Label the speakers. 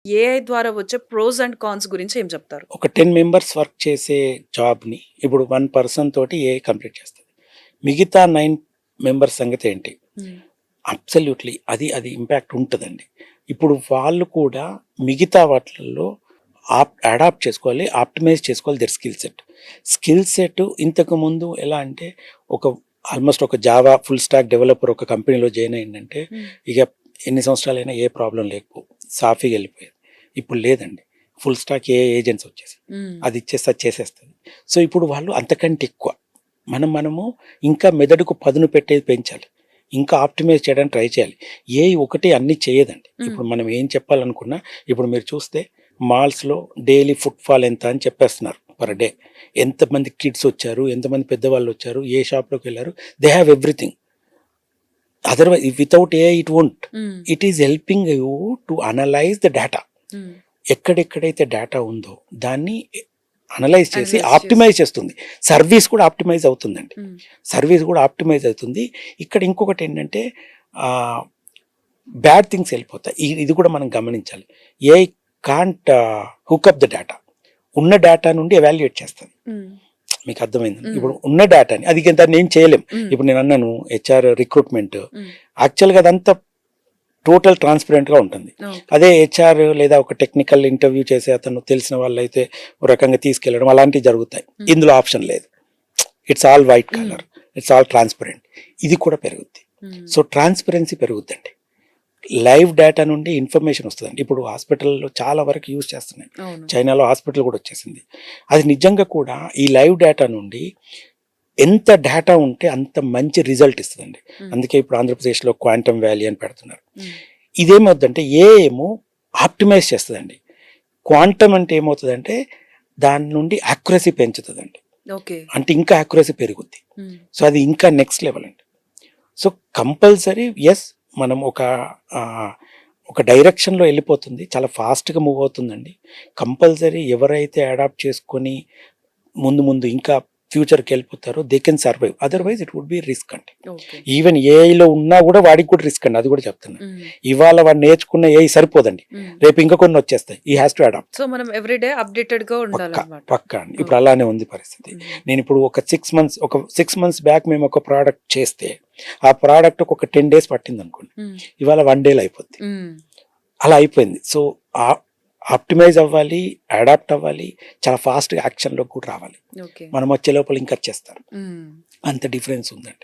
Speaker 1: AI ద్వారా వచ్చే pros and cons గురించి ఏం చెప్తారు?
Speaker 2: ఒక 10 మెంబర్స్ వర్క్ చేసే జాబ్‌ని ఇప్పుడు 1 పర్సన్ తోటి ఏఐ కంప్లీట్ చేస్తది. మిగతా 9 మెంబర్స్ సంగతి ఏంటి?
Speaker 1: హ్మ్.
Speaker 2: అబ్సల్యూట్‌లీ అది ఇంపాక్ట్ ఉంటదండి. ఇప్పుడు వాళ్ళు కూడా మిగతా వాటిలలో అడాప్ట్ చేసుకోవాలి, ఆప్టిమైజ్ చేసుకోవాలి there skill set. Skill set ఇంతకుముందు ఎలా అంటే ఒక ఆల్మోస్ట్ ఒక జావా ఫుల్ స్టాక్ డెవలపర్ ఒక కంపెనీలో జాయిన్ అయిందంటే
Speaker 1: హ్మ్.
Speaker 2: ఇక ఎన్ని సంవత్సరాలైనా ఏ ప్రాబ్లం లేకపోవు. సాఫీగా వెళ్ళిపోయేది. ఇప్పుడు లేదండి. ఫుల్ స్టాక్ ఏజెంట్స్ వచ్చేసి
Speaker 1: హ్మ్.
Speaker 2: అది ఇచ్చేస్తే అది చేసేస్తుంది. సో ఇప్పుడు వాళ్ళు అంతకంటే ఎక్కువ మనము ఇంకా మెదడుకు పదును పెట్టేది పెంచాలి. ఇంకా ఆప్టిమైజ్ చేయడానికి ట్రై చేయాలి. ఏఐ ఒకటి అన్నీ చేయదండి. ఇప్పుడు మనం ఏం చెప్పాలనుకున్నా ఇప్పుడు మీరు చూస్తే మాల్స్‌లో డైలీ ఫుట్‌ఫాల్ ఎంత అని చెప్పేస్తున్నారు పర్ డే. ఎంతమంది కిడ్స్ వచ్చారు, ఎంతమంది పెద్దవాళ్ళు వచ్చారు, ఏ షాప్‌లోకి వెళ్లారు. They have everything. Otherwise without AI it won't.
Speaker 1: Hmm.
Speaker 2: It is helping you to analyse the data.
Speaker 1: Hmm.
Speaker 2: ఎక్కడెక్కడైతే డేటా ఉందో దాన్ని అనలైజ్ చేసి
Speaker 1: అనలైజ్
Speaker 2: ఆప్టిమైజ్ చేస్తుంది. సర్వీస్ కూడా ఆప్టిమైజ్ అవుతుందండి.
Speaker 1: హ్మ్.
Speaker 2: సర్వీస్ కూడా ఆప్టిమైజ్ అవుతుంది. ఇక్కడ ఇంకొకటి ఏంటంటే బ్యాడ్ థింగ్స్ వెళ్ళిపోతాయి. ఇది కూడా మనం గమనించాలి. AI can't hook up the data. ఉన్న డేటా నుండి ఎవాల్యుయేట్ చేస్తుంది.
Speaker 1: హ్మ్.
Speaker 2: మీకు అర్థమైంది.
Speaker 1: హ్మ్.
Speaker 2: ఇప్పుడు ఉన్న డేటాని అది దాన్ని ఏం చేయలేం.
Speaker 1: హ్మ్.
Speaker 2: ఇప్పుడు నేను అన్నాను హెచ్ఆర్ రిక్రూట్మెంట్
Speaker 1: హ్మ్.
Speaker 2: యాక్చువల్గా అదంతా టోటల్ ట్రాన్స్పరెంట్గా ఉంటుంది.
Speaker 1: ఓకే.
Speaker 2: అదే హెచ్ఆర్ లేదా ఒక టెక్నికల్ ఇంటర్వ్యూ చేసే అతను తెలిసిన వాళ్ళైతే ఒక రకంగా తీసుకెళ్ళడం అలాంటివి జరుగుతాయి.
Speaker 1: హ్మ్.
Speaker 2: ఇందులో ఆప్షన్ లేదు. It's all white
Speaker 1: hmm.
Speaker 2: Colour, it's all transparent. ఇది కూడా పెరుగుద్ది.
Speaker 1: హ్మ్.
Speaker 2: సో ట్రాన్స్పరెన్సీ పెరుగుద్దండి. లైవ్ డేటా నుండి ఇన్ఫర్మేషన్ వస్తుందండి. ఇప్పుడు హాస్పిటల్లో చాలా వరకు యూజ్ చేస్తున్నాయి.
Speaker 1: అవును.
Speaker 2: చైనాలో హాస్పిటల్ కూడా వచ్చేసింది. అది నిజంగా కూడా ఈ లైవ్ డేటా నుండి ఎంత డేటా ఉంటే అంత మంచి రిజల్ట్ ఇస్తుందండి.
Speaker 1: హ్మ్.
Speaker 2: అందుకే ఇప్పుడు ఆంధ్రప్రదేశ్లో క్వాంటమ్ వ్యాలీ అని పెడుతున్నారు.
Speaker 1: హ్మ్.
Speaker 2: ఇదేమవుతుందంటే ఏమో ఆప్టిమైజ్ చేస్తుందండి. క్వాంటమ్ అంటే ఏమవుతుందంటే దాని నుండి యాక్యురసీ పెంచుతుందండి.
Speaker 1: ఓకే.
Speaker 2: అంటే ఇంకా యాక్యురసీ పెరుగుద్ది.
Speaker 1: హ్మ్.
Speaker 2: సో అది ఇంకా నెక్స్ట్ లెవెల్ అండి. సో కంపల్సరీ ఎస్ మనం ఒక డైరెక్షన్లో వెళ్ళిపోతుంది. చాలా ఫాస్ట్గా మూవ్ అవుతుందండి. కంపల్సరీ ఎవరైతే అడాప్ట్ చేసుకొని ముందు ఇంకా ఫ్యూచర్కి వెళ్ళిపోతారో they can survive. Otherwise it would be risk అండి.
Speaker 1: ఓకే.
Speaker 2: ఈవెన్ ఏఐలో ఉన్నా కూడా వాడికి కూడా రిస్క్ అండి. అది కూడా చెప్తున్నా.
Speaker 1: హ్మ్.
Speaker 2: ఇవాళ వాడు నేర్చుకున్న ఏఐ సరిపోదండి.
Speaker 1: హ్మ్.
Speaker 2: రేపు ఇంకా కొన్ని వచ్చేస్తాయి. ఈ హ్యాస్ టు అడాప్ట్.
Speaker 1: సో మనం ఎవ్రీడే అప్డేటెడ్‌గా
Speaker 2: పక్కా
Speaker 1: ఉండాలన్నమాట.
Speaker 2: పక్కా అండి. ఇప్పుడు
Speaker 1: ఓకే.
Speaker 2: అలానే ఉంది పరిస్థితి.
Speaker 1: హ్మ్.
Speaker 2: నేను ఇప్పుడు ఒక 6 మంత్స్ బ్యాక్ మేము ఒక ప్రోడక్ట్ చేస్తే ఆ ప్రోడక్ట్ ఒక 10 డేస్ పట్టింది అనుకోండి.
Speaker 1: హ్మ్.
Speaker 2: ఇవాళ 1 డేలో అయిపోద్ది.
Speaker 1: హ్మ్.
Speaker 2: అలా అయిపోయింది. సో ఆప్టిమైజ్ అవ్వాలి, అడాప్ట్ అవ్వాలి, చాలా ఫాస్ట్‌గా యాక్షన్‌లోకి కూడా రావాలి.
Speaker 1: ఓకే.
Speaker 2: మనం వచ్చే లోపల ఇంకా చేస్తారు.
Speaker 1: హ్మ్.
Speaker 2: అంత డిఫరెన్స్ ఉందండి.